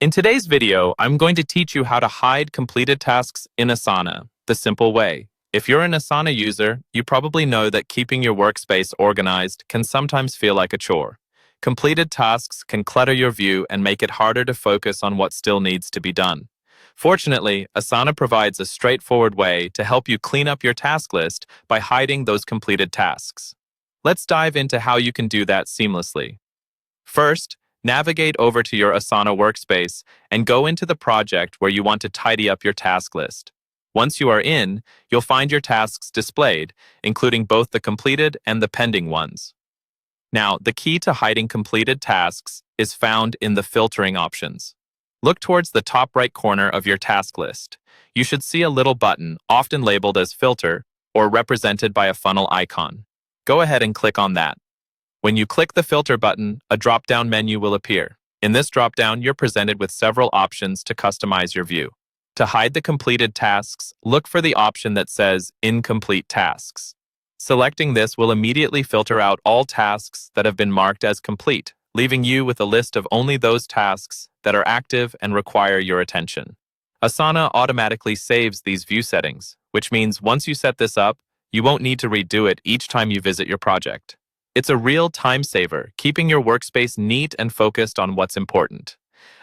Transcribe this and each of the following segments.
In today's video, I'm going to teach you how to hide completed tasks in Asana, the simple way. If you're an Asana user, you probably know that keeping your workspace organized can sometimes feel like a chore. Completed tasks can clutter your view and make it harder to focus on what still needs to be done. Fortunately, Asana provides a straightforward way to help you clean up your task list by hiding those completed tasks. Let's dive into how you can do that seamlessly. First, navigate over to your Asana workspace and go into the project where you want to tidy up your task list. Once you are in, you'll find your tasks displayed, including both the completed and the pending ones. Now, the key to hiding completed tasks is found in the filtering options. Look towards the top right corner of your task list. You should see a little button, often labeled as Filter, or represented by a funnel icon. Go ahead and click on that. When you click the Filter button, a drop-down menu will appear. In this drop-down, you're presented with several options to customize your view. To hide the completed tasks, look for the option that says Incomplete Tasks. Selecting this will immediately filter out all tasks that have been marked as complete, leaving you with a list of only those tasks that are active and require your attention. Asana automatically saves these view settings, which means once you set this up, you won't need to redo it each time you visit your project. It's a real time saver, keeping your workspace neat and focused on what's important.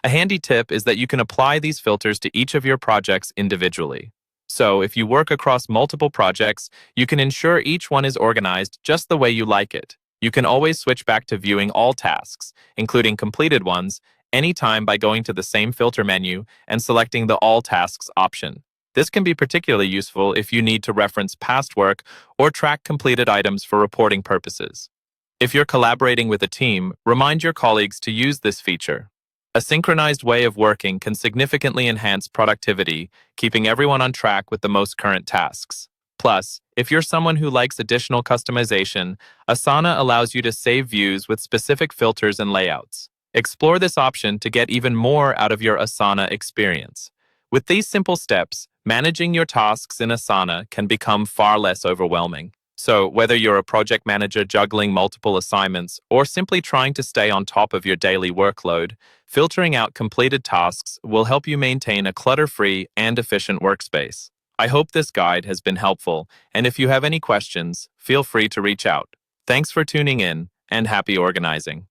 A handy tip is that you can apply these filters to each of your projects individually. So, if you work across multiple projects, you can ensure each one is organized just the way you like it. You can always switch back to viewing all tasks, including completed ones, anytime by going to the same filter menu and selecting the All Tasks option. This can be particularly useful if you need to reference past work or track completed items for reporting purposes. If you're collaborating with a team, remind your colleagues to use this feature. A synchronized way of working can significantly enhance productivity, keeping everyone on track with the most current tasks. Plus, if you're someone who likes additional customization, Asana allows you to save views with specific filters and layouts. Explore this option to get even more out of your Asana experience. With these simple steps, managing your tasks in Asana can become far less overwhelming. So, whether you're a project manager juggling multiple assignments or simply trying to stay on top of your daily workload, filtering out completed tasks will help you maintain a clutter-free and efficient workspace. I hope this guide has been helpful, and if you have any questions, feel free to reach out. Thanks for tuning in, and happy organizing.